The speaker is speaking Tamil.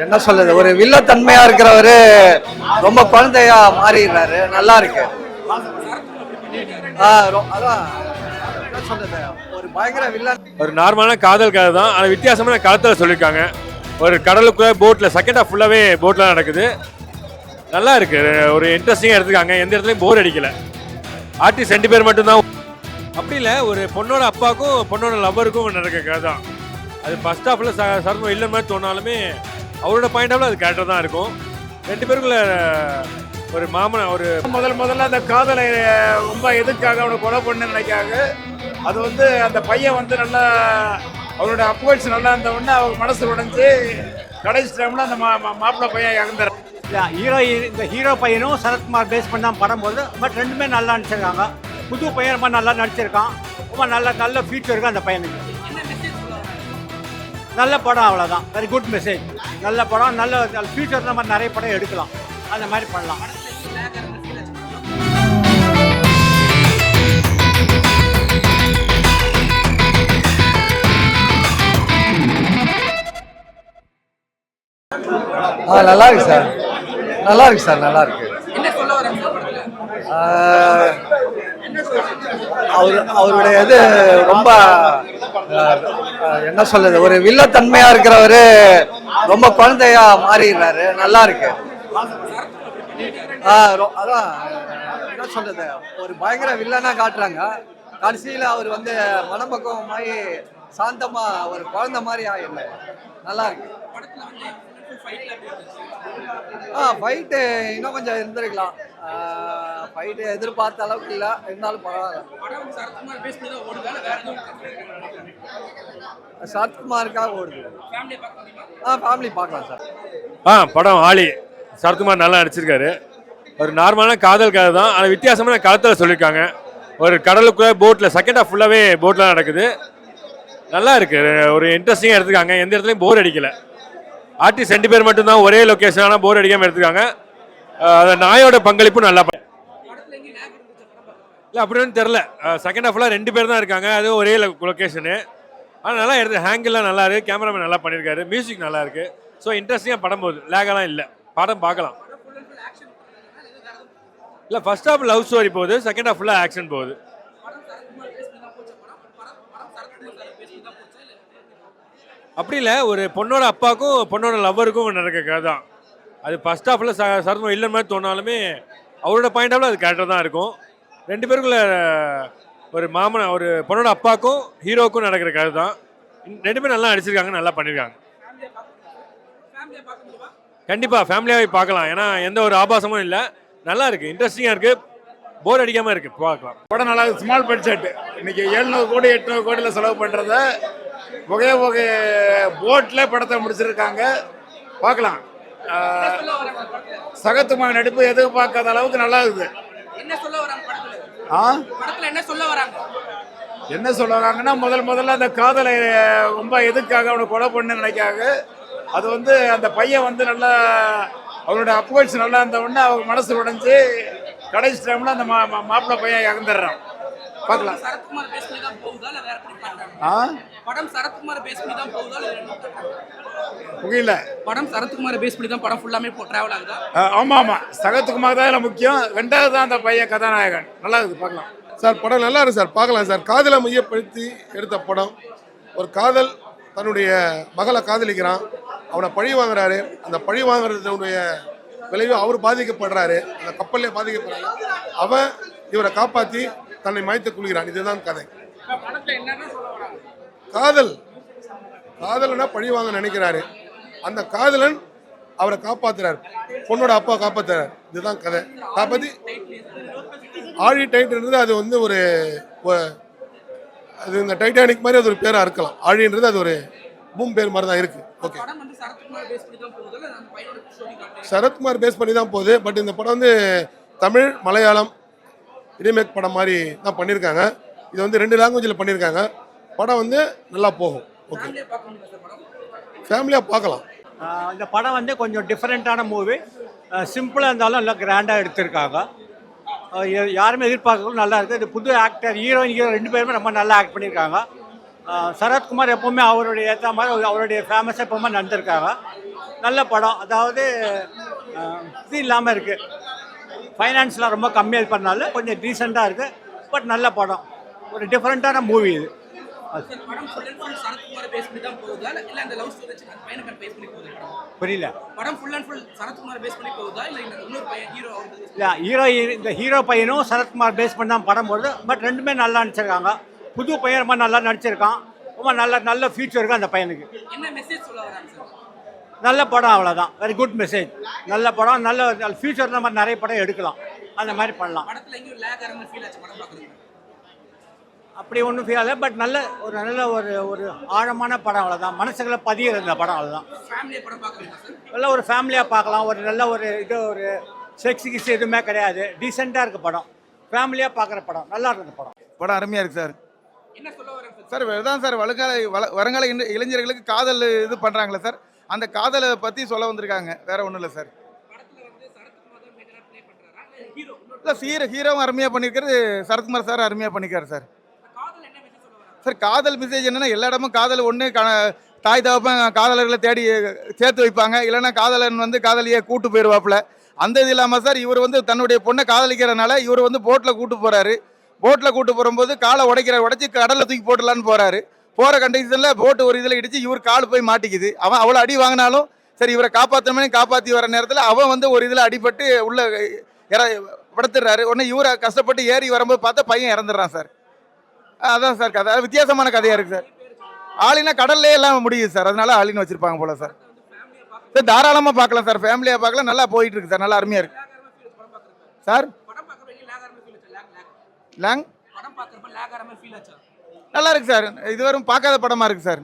என்ன சொல்றது, ஒரு வில்லத்தன்மையா இருக்கிறவரு ரொம்ப குழந்தையா மாறிடுறாரு. நல்லா இருக்கு. அதான் என்ன சொல்றது, ஒரு பயங்கர வில்லன். ஒரு நார்மலான காதல் கதை தான், ஆனால் வித்தியாசமான காலத்தில் சொல்லியிருக்காங்க. ஒரு கடலுக்குள்ள போட்டில் செகண்ட் ஹாஃப் ஃபுல்லாகவே போட்டில் நடக்குது. நல்லா இருக்கு, ஒரு இன்ட்ரெஸ்டிங்காக எடுத்துருக்காங்க. எந்த இடத்துலையும் போர் அடிக்கல. ஆர்டிஸ்ட் 2 பேர் மட்டும்தான். அப்படி இல்லை, ஒரு பொண்ணோட அப்பாவுக்கும் பொண்ணோட லவ்வருக்கும் நடக்கிற கதை தான். அது ஃபர்ஸ்ட் ஹாஃபில் சர்வம் இல்லை மாதிரி தோணாலுமே அவரோட பாயிண்ட் ஆஃப்ல அது கரெக்டாக தான் இருக்கும். 2 பேருக்குள்ள ஒரு மாமன் ஒரு முதல்ல அந்த காதலை ரொம்ப எதுக்காக அவனை கொலை பண்ண நினைக்காங்க. அது வந்து அந்த பையன் வந்து நல்லா அவரோட அப்ரோச் நல்லா இருந்த உடனே அவங்க மனசு உடைஞ்சு கடைசி டைம்ல அந்த மாப்பிள்ளை பையன் இறந்துறான். இந்த ஹீரோ பையனும் சரத்குமார் பேஸ் பண்ணி தான் படம் போது. பட் 2மே நல்லா நடிச்சிருக்காங்க. புது பையன் ரொம்ப நல்லா நடிச்சிருக்கான். ரொம்ப நல்ல ஃபியூச்சர் இருக்கு அந்த பையனுக்கு. நல்ல படம், அவ்வளோதான். Very good message. நல்ல படம், நல்ல ஃபியூச்சர் நம்ம நிறைய படம் எடுக்கலாம். அந்த மாதிரி பண்ணலாம். நல்லா இருக்கு சார். நல்லா இருக்கு சார். நல்லா இருக்கு. அவருடைய இது ரொம்ப என்ன சொல்றது, ஒரு வில்லத்தன்மையா இருக்கிறவரு ரொம்ப குழந்தையா மாறிடுறாரு. நல்லா இருக்கு. அதான் என்ன சொல்றது, ஒரு பயங்கர வில்லனா காட்டுறாங்க. கடைசியில அவர் வந்து மனப்பக்குவமாயி சாந்தமா ஒரு குழந்தை மாதிரி ஆயிடல. நல்லா இருக்கு. ஃபைட்டு இன்னும் கொஞ்சம் இருந்திருக்கலாம். ஃபைட்டு எதிர்பார்த்த அளவுக்கு இல்லை, இருந்தாலும் பரவாயில்ல. சரத்குமாருக்காக ஓடுது. ஃபேமிலி பார்க்கலாம் சார். படம் ஆளி. சரத்குமார் நல்லா நடிச்சிருக்காரு. ஒரு நார்மலான காதல் கதை தான், ஆனால் வித்தியாசமான காலத்தில் சொல்லியிருக்காங்க. ஒரு கடலுக்குள்ள போட்டில் செகண்ட் ஹாஃப் ஃபுல்லாகவே போட்டில் நடக்குது. நல்லா இருக்கு, ஒரு இன்ட்ரெஸ்டிங்காக எடுத்துருக்காங்க. எந்த இடத்துலையும் போர் அடிக்கல. ஆர்டிஸ்ட் 2 பேர் மட்டும்தான், ஒரே லொக்கேஷன், ஆனால் போர் அடிக்காமல் எடுத்துருக்காங்க. அந்த நாயோட பங்களிப்பும் நல்லா இல்லை அப்படின்னு தெரில. செகண்ட் ஹாஃப்லாம் 2 பேர் தான் இருக்காங்க, அது ஒரே லொக்கேஷனு. ஆனால் நல்லா எடுத்து ஹேங்கிள்லாம் நல்லா இருக்குது. கேமராமேன் நல்லா பண்ணியிருக்காரு. மியூசிக் நல்லா இருக்குது. ஸோ இன்ட்ரெஸ்டிங்காக படம் போகுது. லேகெல்லாம் இல்லை, படம் பார்க்கலாம். இல்லை, ஃபர்ஸ்ட் ஹாஃப் லவ் ஸ்டோரி போகுது, செகண்ட் ஹாஃப் ஃபுல்லாக ஆக்ஷன் போகுது. அப்படி இல்லை, ஒரு பொண்ணோட அப்பாவுக்கும் பொண்ணோட லவ்வருக்கும் நடக்கிற கதை தான். அது ஃபர்ஸ்ட் ஹாஃபில் சர்வம் இல்லை மாதிரி தோணாலுமே அவரோட பாயிண்ட் ஆஃப்ல அது கரெக்டாக தான் இருக்கும். 2 பேருக்குள்ள ஒரு மாமன் ஒரு பொண்ணோட அப்பாவுக்கும் ஹீரோவுக்கும் நடக்கிற கதை தான். 2 பேரும் நல்லா நடிச்சிருக்காங்க, நல்லா பண்ணியிருக்காங்க. கண்டிப்பாக ஃபேமிலியாகவே பார்க்கலாம். ஏன்னா எந்த ஒரு ஆபாசமும் இல்லை. நல்லா இருக்குது, இன்ட்ரெஸ்டிங்காக இருக்குது, போர் அடிக்காமல் இருக்குது, பார்க்கலாம். படம் நல்லா ஸ்மால் பட்ஜெட். இன்னைக்கு 700 கோடி 800 கோடியில் செலவு பண்ணுறத புகைய போட்டில் படத்தை முடிச்சிருக்காங்க. பார்க்கலாம். சரத்குமார் நடிப்பு எதிர்பார்க்காத அளவுக்கு நல்லா இருக்குது. என்ன சொல்ல வராங்கன்னா முதல்ல அந்த காதலை ரொம்ப எதுக்காக அவனை கொலை பண்ண நினைக்காங்க. அது வந்து அந்த பையன் வந்து நல்லா அவரோட அப்ரோச் நல்லா இருந்த உடனே அவங்க மனசு உடைஞ்சு கடைசி டைம்ல அந்த மாப்பிள்ளை பையன் இறந்துடுறான். பார்க்கலாம். புரியல. படம் சரத்குமார் பேஸ் பண்ணி தான் படம் ஃபுல்லாமே டிராவல் ஆகுது. ஆமா, சரத்குமார் தான் இதில் முக்கியம். 2வது தான் அந்த பையன் கதாநாயகன். நல்லா இருக்குது, பார்க்கலாம் சார். படம் நல்லா இருக்கு சார், பார்க்கலாம் சார். காதலை மையப்படுத்தி எடுத்த படம். ஒரு காதல் தன்னுடைய மகளை காதலிக்கிறான், அவனை பழி வாங்குறாரு. அந்த பழி வாங்குறதுடைய விளைவு அவர் பாதிக்கப்படுறாரு, அந்த கப்பல்லே பாதிக்கப்படுறாரு. அவன் இவரை காப்பாற்றி தன்னை மாய்த்து கொள்கிறான். இதுதான் கதை. காதலனா பழி வாங்க நினைக்கிறாரு, அந்த காதலன் அவரை காப்பாத்துறாரு, பொண்ணோட அப்பா காப்பாத்துறாரு. இதுதான் கதை. காப்பாத்தி ஆழி டைட் இருந்தது. அது வந்து ஒரு அது இந்த டைட்டானிக் மாதிரி அது ஒரு பேரா இருக்கலாம். ஆழின்றது அது ஒரு பூம் பேர் மாதிரி தான் இருக்கு. ஓகே, சரத்குமார் பேஸ் பண்ணி தான் போகுது. பட் இந்த படம் வந்து தமிழ் மலையாளம் ரீமேக் படம் மாதிரி தான் பண்ணியிருக்காங்க. இது வந்து 2 லாங்குவேஜில் பண்ணியிருக்காங்க. படம் வந்து நல்லா போகும். ஓகே, ஃபேமிலியாக பார்க்கலாம். இந்த படம் வந்து கொஞ்சம் டிஃப்ரெண்ட்டான மூவி. சிம்பிளாக இருந்தாலும் நல்லா கிராண்டாக எடுத்திருக்காங்க. யாருமே எதிர்பார்க்கறது நல்லா இருக்குது. இது புது ஆக்டர், ஹீரோயின் 2 பேருமே ரொம்ப நல்லா ஆக்ட் பண்ணியிருக்காங்க. சரத்குமார் எப்போவுமே அவருடைய ஏற்ற மாதிரி அவருடைய ஃபேமஸாக எப்போவுமே நடந்திருக்காங்க. நல்ல படம். அதாவது இது இல்லாமல் இருக்குது, ஃபைனான்ஸ்லாம் ரொம்ப கம்மியாக பண்ணால கொஞ்சம் டீசெண்டாக இருக்குது. பட் நல்ல படம், ஒரு டிஃப்ரெண்ட்டான மூவி இது. சார் படம் ஃபுல் அண்ட் ஃபுல் சரத்குமாரை பேஸ் பண்ணி தான் போகுதா இல்ல அந்த லவ் ஸ்டோரி வச்சு அந்த பையனை பேஸ் பண்ணி போகுது படம்? புரியல. படம் ஃபுல் அண்ட் ஃபுல் சரத்குமாரை பேஸ் பண்ணி போகுதா இல்ல இன்னொரு பையன் ஹீரோ இல்லை, இந்த ஹீரோ பையனும் சரத்குமார் பேஸ் பண்ணி தான் படம் போடுது. பட் ரெண்டுமே நல்லா நடிச்சிருக்காங்க. புது பையன் ரொம்ப நல்லா நடிச்சிருக்கான். ரொம்ப நல்ல ஃபியூச்சர் இருக்குது அந்த பையனுக்கு. என்ன மெசேஜ் சொல்ல வராங்க சார்? நல்ல படம், அவ்வளோதான். Very good message. நல்ல படம், நல்ல ஃபியூச்சர் நம்ம நிறைய படம் எடுக்கலாம், அந்த மாதிரி பண்ணலாம். படத்துல எங்கேயும் லேக் ஆகிற ஃபீல் ஆச்சு படம் பார்க்குறது? அப்படி ஒன்றும் ஃபீல் ஆகலை. பட் நல்ல ஒரு ஆழமான படம், அவ்வளோதான். மனசுகளை பதிய இந்த படம், அவ்வளோதான். ஃபேமிலியை படம் பார்க்குறீங்களா சார்? நல்ல ஒரு ஃபேமிலியாக பார்க்கலாம். ஒரு செக்ஸ் கிஸ் எதுவுமே கிடையாது. டீசெண்டாக இருக்குது படம். ஃபேமிலியாக பார்க்குற படம், நல்லா இருக்குது படம். படம் அருமையாக இருக்குது சார். என்ன சொல்ல வராங்க சார் இதுதான் சார் வருங்கால இளைஞர்களுக்கு காதல் இது பண்ணுறாங்களே சார், அந்த காதலை பற்றி சொல்ல வந்திருக்காங்க, வேற ஒன்றும் இல்லை சார். படத்துல சரத்குமார் தான் மேஜரா ப்ளே பண்றாரா இல்ல ஹீரோ? இல்லை ஹீரோவும் அருமையாக பண்ணியிருக்காரு, சரத்குமார் சார் அருமையாக பண்ணியிருக்காரு சார். காதல் என்ன மெசேஜ் சொல்ல வராங்க சார் காதல் மெசேஜ் என்னன்னா, எல்லா இடமும் காதல் ஒன்று தாய் தகப்பன் காதலர்களை தேடி சேர்த்து வைப்பாங்க, இல்லைன்னா காதலன் வந்து காதலியை கூட்டு போயிடுவாப்புல. அந்த இது இல்லாமல் சார் இவர் வந்து தன்னுடைய பொண்ணை காதலிக்கிறனால இவர் வந்து போட்டில் கூட்டு போகிறாரு. போட்டில் கூட்டு போகும்போது காலை உடைச்சி கடலில் தூக்கி போட்டுடலான்னு போகிறாரு. போகிற கண்டிஷனில் போட்டு ஒரு இதில் இடித்து இவர் கால் போய் மாட்டிக்குது. அவன் அவ்வளோ அடி வாங்கினாலும் சரி இவரை காப்பாற்றணுமே காப்பாற்றி வர நேரத்தில் அவன் வந்து ஒரு இதில் அடிபட்டு உள்ள படுத்துடுறாரு. உடனே இவரை கஷ்டப்பட்டு ஏறி வரும்போது பார்த்தா பையன் இறந்துடுறான் சார். அதான் சார் கதை, வித்தியாசமான கதையாக இருக்குது சார். ஆளினா கடல்லே எல்லாம் முடியுது சார், அதனால ஆளின்னு வச்சுருப்பாங்க போல சார். சார் தாராளமாக பார்க்கலாம் சார், ஃபேமிலியாக பார்க்கலாம். நல்லா போயிட்டு இருக்கு சார், நல்லா அருமையாக இருக்கு சார். படம் பார்க்கறப்ப லேக் ஆகிற ஃபீல் ஆச்சு? லேங் படம் பார்க்கறப்ப லேக் ஆகிற ஃபீல் ஆச்சு? நல்லா இருக்கு சார், இதுவரை பார்க்காத படமா இருக்கு சார்.